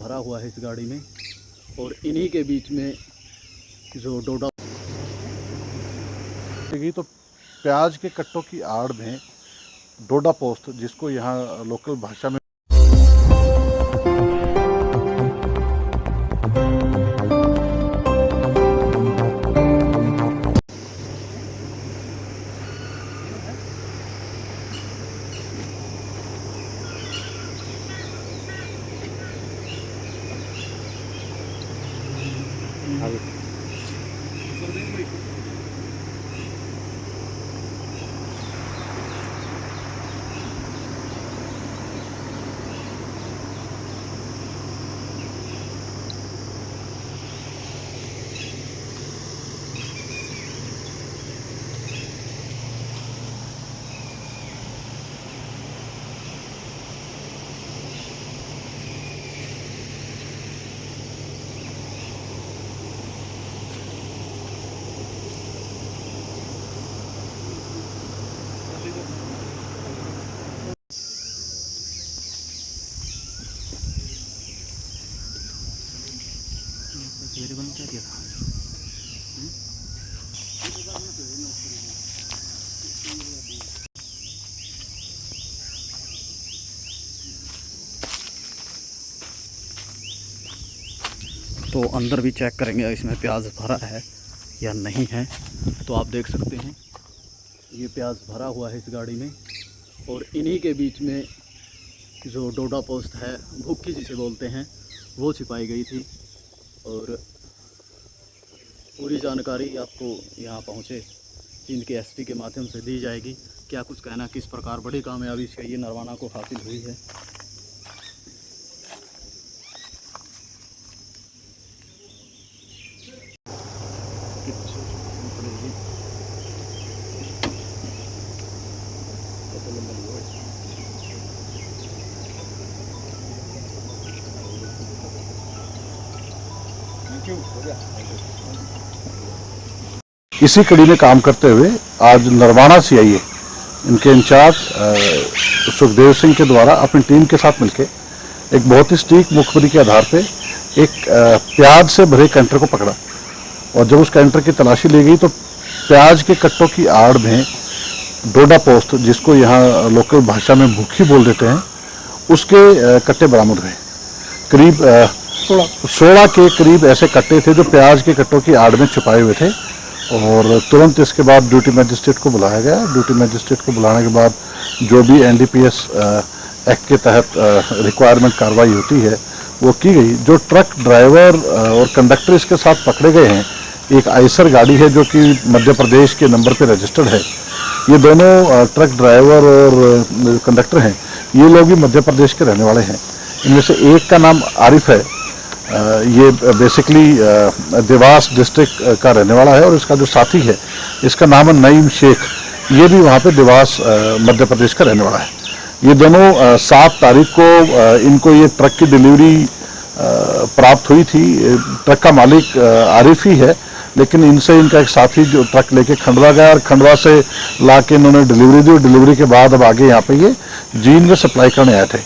भरा हुआ है इस गाड़ी में और इन्हीं के बीच में जो डोडा तो प्याज के कट्टों की आड़ में डोडा पोस्ट, जिसको यहाँ लोकल भाषा में क्या किया था? तो अंदर भी चेक करेंगे इसमें प्याज भरा है या नहीं है। तो आप देख सकते हैं ये प्याज भरा हुआ है इस गाड़ी में और इन्हीं के बीच में जो डोडा पोस्ट है, भुक्की जिसे बोलते हैं, वो छिपाई गई थी। और पूरी जानकारी आपको यहाँ पहुँचे जींद के एसपी के माध्यम से दी जाएगी। क्या कुछ कहना, किस प्रकार बड़ी कामयाबी से ये नरवाना को हासिल हुई है। इसी कड़ी में काम करते हुए आज नरवाना सीआईए इनके इंचार्ज सुखदेव सिंह के द्वारा अपनी टीम के साथ मिलकर एक बहुत ही सटीक मुखबरी के आधार पे एक प्याज से भरे कैंटर को पकड़ा। और जब उस कैंटर की तलाशी ली गई तो प्याज के कट्टों की आड़ में डोडा पोस्ट, जिसको यहाँ लोकल भाषा में भुक्की बोल देते हैं, उसके कट्टे बरामद हुए। करीब 16 के करीब ऐसे कट्टे थे जो प्याज के कट्टों की आड़ में छुपाए हुए थे। और तुरंत इसके बाद ड्यूटी मजिस्ट्रेट को बुलाया गया। ड्यूटी मजिस्ट्रेट को बुलाने के बाद जो भी एनडीपीएस एक्ट के तहत रिक्वायरमेंट कार्रवाई होती है वो की गई। जो ट्रक ड्राइवर और कंडक्टर इसके साथ पकड़े गए हैं, एक आइसर गाड़ी है जो कि मध्य प्रदेश के नंबर पे रजिस्टर्ड है। ये दोनों ट्रक ड्राइवर और कंडक्टर हैं, ये लोग भी मध्य प्रदेश के रहने वाले हैं। इनमें से एक का नाम आरिफ है, ये बेसिकली देवास डिस्ट्रिक्ट का रहने वाला है। और इसका जो साथी है इसका नाम है नईम शेख, ये भी वहाँ पे देवास मध्य प्रदेश का रहने वाला है। ये दोनों 7 तारीख को इनको ये ट्रक की डिलीवरी प्राप्त हुई थी। ट्रक का मालिक आरिफ ही है, लेकिन इनसे इनका एक साथी जो ट्रक लेके खंडवा गया और खंडवा से ला के इन्होंने डिलीवरी दी। और डिलीवरी के बाद अब आगे यहाँ पे ये जींद में सप्लाई करने आए थे।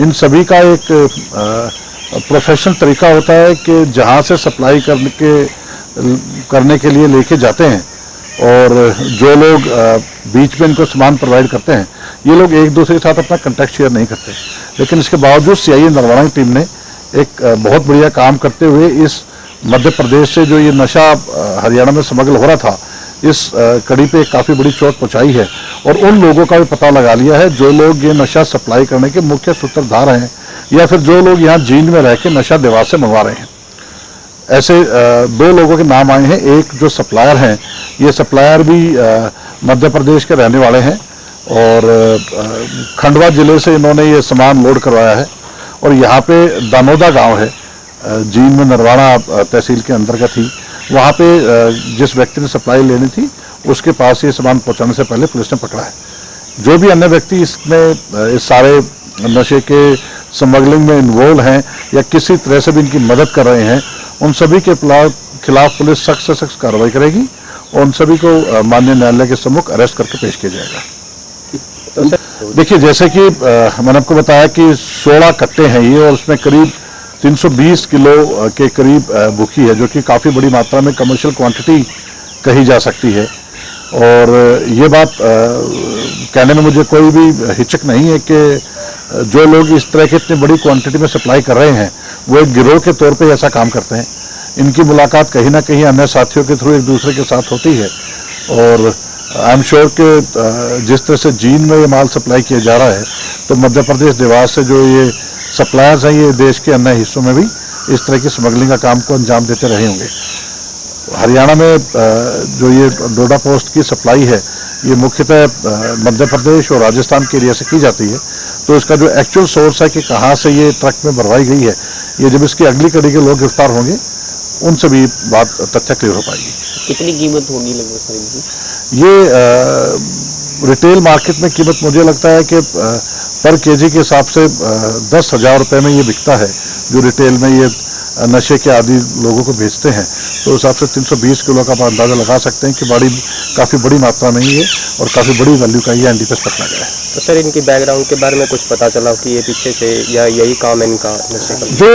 इन सभी का एक प्रोफेशनल तरीका होता है कि जहाँ से सप्लाई करने के लिए लेके जाते हैं और जो लोग बीच में इनको सामान प्रोवाइड करते हैं, ये लोग एक दूसरे के साथ अपना कॉन्टैक्ट शेयर नहीं करते। लेकिन इसके बावजूद सीआईए नरवाना की टीम ने एक बहुत बढ़िया काम करते हुए इस मध्य प्रदेश से जो ये नशा हरियाणा में स्मगल हो रहा था, इस कड़ी पे काफ़ी बड़ी चोट पहुँचाई है। और उन लोगों का भी पता लगा लिया है जो लोग ये नशा सप्लाई करने के मुख्य सूत्रधार हैं, या फिर जो लोग यहाँ जींद में रह के नशा देवास से मंगवा रहे हैं। ऐसे 2 लोगों के नाम आए हैं। एक जो सप्लायर हैं, ये सप्लायर भी मध्य प्रदेश के रहने वाले हैं और खंडवा जिले से इन्होंने ये सामान लोड करवाया है। और यहाँ पे दानोदा गांव है, जींद में नरवाना तहसील के अंतर्गत ही, वहाँ पे जिस व्यक्ति ने सप्लाई लेनी थी उसके पास ये सामान पहुँचाने से पहले पुलिस ने पकड़ा है। जो भी अन्य व्यक्ति इसमें इस सारे नशे के स्मगलिंग में इन्वॉल्व हैं या किसी तरह से भी इनकी मदद कर रहे हैं, उन सभी के खिलाफ पुलिस सख्त से सख्त कार्रवाई करेगी और उन सभी को माननीय न्यायालय के सम्मुख अरेस्ट करके पेश किया जाएगा। देखिए, जैसे कि मैंने आपको बताया कि 16 कट्टे हैं ये, और उसमें करीब 320 किलो के करीब बुकी है, जो कि काफ़ी बड़ी मात्रा में कमर्शियल क्वांटिटी कही जा सकती है। और ये बात कहने में मुझे कोई भी हिचक नहीं है कि जो लोग इस तरह की इतनी बड़ी क्वांटिटी में सप्लाई कर रहे हैं वो एक गिरोह के तौर पे ऐसा काम करते हैं। इनकी मुलाकात कहीं ना कहीं अन्य साथियों के थ्रू एक दूसरे के साथ होती है, और आई एम श्योर कि जिस तरह से जींद में ये माल सप्लाई किया जा रहा है, तो मध्य प्रदेश देवास से जो ये सप्लायर्स हैं ये देश के अन्य हिस्सों में भी इस तरह की स्मगलिंग का काम को अंजाम देते रहे होंगे। हरियाणा में जो ये डोडा पोस्ट की सप्लाई है ये मुख्यतः मध्य प्रदेश और राजस्थान के एरिया से की जाती है, तो इसका जो एक्चुअल सोर्स है कि कहाँ से ये ट्रक में भरवाई गई है, ये जब इसकी अगली कड़ी के लोग गिरफ्तार होंगे उनसे भी बात तथ्य क्लियर हो पाएगी। कितनी कीमत होगी लगभग सर इनकी? ये रिटेल मार्केट में कीमत मुझे लगता है कि पर केजी के हिसाब से 10,000 रुपये में ये बिकता है। जो रिटेल में ये नशे के आदि लोगों को बेचते हैं, तो उस हिसाब से 320 किलो का आप अंदाज़ा लगा सकते हैं कि काफ़ी बड़ी मात्रा में ही है और काफ़ी बड़ी वैल्यू का ये एनडीपीएस पकड़ा गया है। तो सर इनकी बैकग्राउंड के बारे में कुछ पता चला कि ये पीछे से या यही काम है इनका नशे का? जो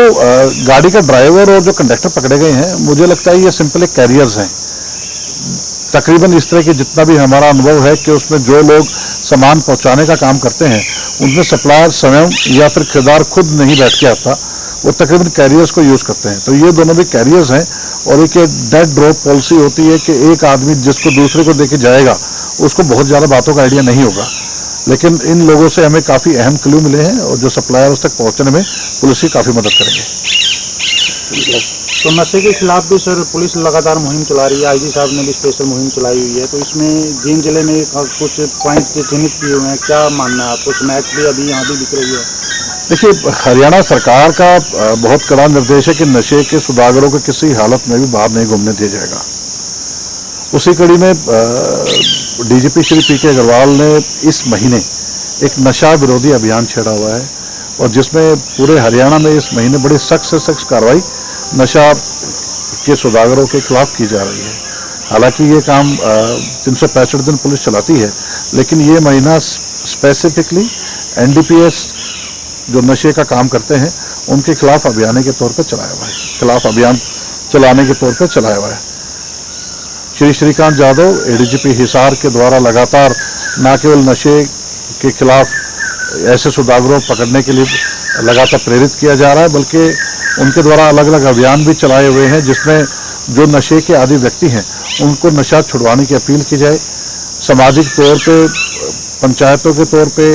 गाड़ी का ड्राइवर और जो कंडक्टर पकड़े गए हैं, मुझे लगता है ये सिंपल एक कैरियर्स हैं। तकरीबन इस तरह की जितना भी हमारा अनुभव है कि उसमें जो लोग सामान पहुंचाने का काम करते हैं उनमें सप्लायर स्वयं या फिर खरीदार खुद नहीं बैठ के आता, वो तकरीबन कैरियर्स को यूज़ करते हैं। तो ये दोनों भी कैरियर्स हैं, और एक डेड ड्रॉप पॉलिसी होती है कि एक आदमी जिसको दूसरे को देके जाएगा उसको बहुत ज़्यादा बातों का आइडिया नहीं होगा, लेकिन इन लोगों से हमें काफ़ी अहम क्लू मिले हैं और जो सप्लायर्स तक पहुँचने में पुलिस की काफ़ी मदद करेंगे। तो नशे के खिलाफ भी सर पुलिस लगातार मुहिम चला रही है, आईजी साहब ने भी स्पेशल मुहिम चलाई हुई है, तो इसमें जींद जिले में कुछ पॉइंट चिन्हित किए हुए हैं, क्या मानना है आपको? स्नैक्स भी अभी यहाँ भी बिक रही है। देखिए, हरियाणा सरकार का बहुत कड़ा निर्देश है कि नशे के सौदागरों को किसी हालत में भी बाहर नहीं घूमने दिया जाएगा। उसी कड़ी में डीजीपी श्री पी के अग्रवाल ने इस महीने एक नशा विरोधी अभियान छेड़ा हुआ है, और जिसमें पूरे हरियाणा में इस महीने बड़ी सख्त से सख्त कार्रवाई नशा के सौदागरों के खिलाफ की जा रही है। हालांकि ये काम 365 दिन पुलिस चलाती है, लेकिन ये महीना स्पेसिफिकली एनडीपीएस जो नशे का काम करते हैं उनके खिलाफ अभियान के तौर पर चलाया हुआ है, खिलाफ अभियान चलाने के तौर पर चलाया हुआ है। श्री श्रीकांत यादव एडीजीपी हिसार के द्वारा लगातार न केवल नशे के खिलाफ ऐसे सौदागरों पकड़ने के लिए लगातार प्रेरित किया जा रहा है, बल्कि उनके द्वारा अलग अलग अभियान भी चलाए हुए हैं, जिसमें जो नशे के आदी व्यक्ति हैं उनको नशा छुड़वाने की अपील की जाए। सामाजिक तौर पे, पंचायतों के तौर पे,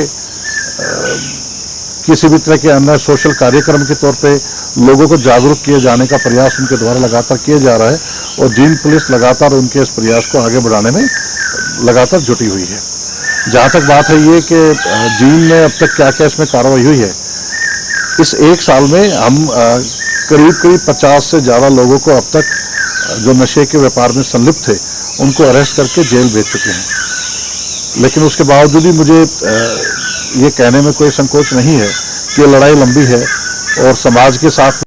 किसी भी तरह के अन्य सोशल कार्यक्रम के तौर पे लोगों को जागरूक किए जाने का प्रयास उनके द्वारा लगातार किया जा रहा है, और जींद पुलिस लगातार उनके इस प्रयास को आगे बढ़ाने में लगातार जुटी हुई है। जहाँ तक बात है ये कि जींद में अब तक क्या क्या इसमें कार्रवाई हुई है, इस एक साल में हम करीब 50 से ज़्यादा लोगों को अब तक जो नशे के व्यापार में संलिप्त थे उनको अरेस्ट करके जेल भेज चुके हैं। लेकिन उसके बावजूद भी मुझे ये कहने में कोई संकोच नहीं है कि लड़ाई लंबी है और समाज के साथ